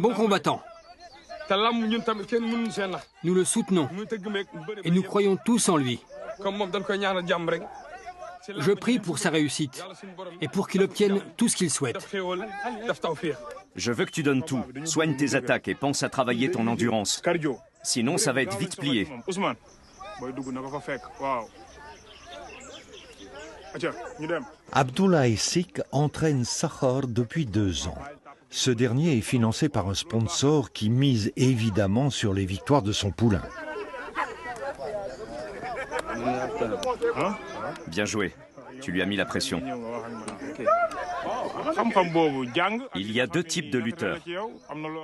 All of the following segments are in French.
Bon combattant. Nous le soutenons et nous croyons tous en lui. Je prie pour sa réussite et pour qu'il obtienne tout ce qu'il souhaite. Je veux que tu donnes tout. Soigne tes attaques et pense à travailler ton endurance. Sinon, ça va être vite plié. Abdoulaye Sik entraîne Sakhar depuis 2 ans. Ce dernier est financé par un sponsor qui mise évidemment sur les victoires de son poulain. Bien joué. Tu lui as mis la pression. Il y a 2 types de lutteurs.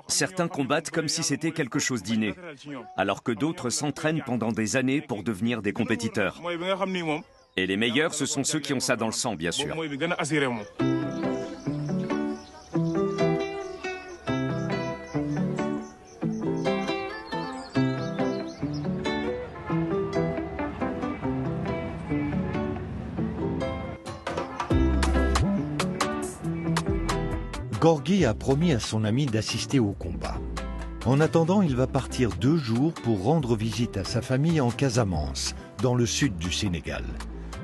Certains combattent comme si c'était quelque chose d'inné, alors que d'autres s'entraînent pendant des années pour devenir des compétiteurs. Et les meilleurs, ce sont ceux qui ont ça dans le sang, bien sûr. Gorgui a promis à son ami d'assister au combat. En attendant, il va partir 2 jours pour rendre visite à sa famille en Casamance, dans le sud du Sénégal.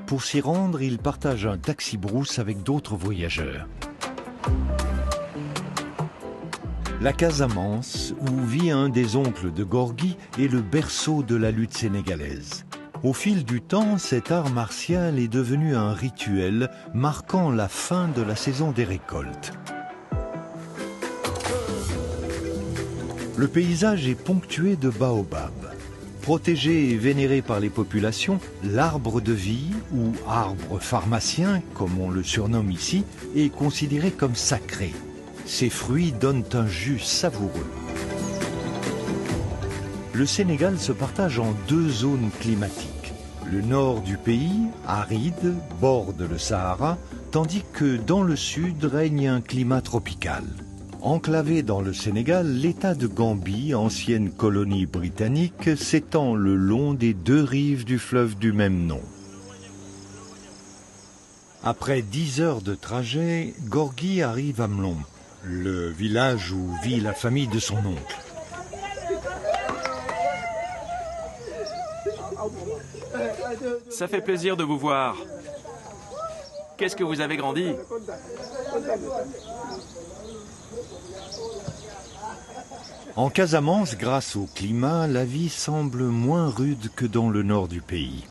Pour s'y rendre, il partage un taxi-brousse avec d'autres voyageurs. La Casamance, où vit un des oncles de Gorgui, est le berceau de la lutte sénégalaise. Au fil du temps, cet art martial est devenu un rituel marquant la fin de la saison des récoltes. Le paysage est ponctué de baobabs. Protégé et vénéré par les populations, l'arbre de vie, ou arbre pharmacien, comme on le surnomme ici, est considéré comme sacré. Ses fruits donnent un jus savoureux. Le Sénégal se partage en 2 zones climatiques. Le nord du pays, aride, borde le Sahara, tandis que dans le sud règne un climat tropical. Enclavé dans le Sénégal, l'État de Gambie, ancienne colonie britannique, s'étend le long des 2 rives du fleuve du même nom. Après 10 heures de trajet, Gorgui arrive à Mlom, le village où vit la famille de son oncle. Ça fait plaisir de vous voir. Qu'est-ce que vous avez grandi? En Casamance, grâce au climat, la vie semble moins rude que dans le nord du pays.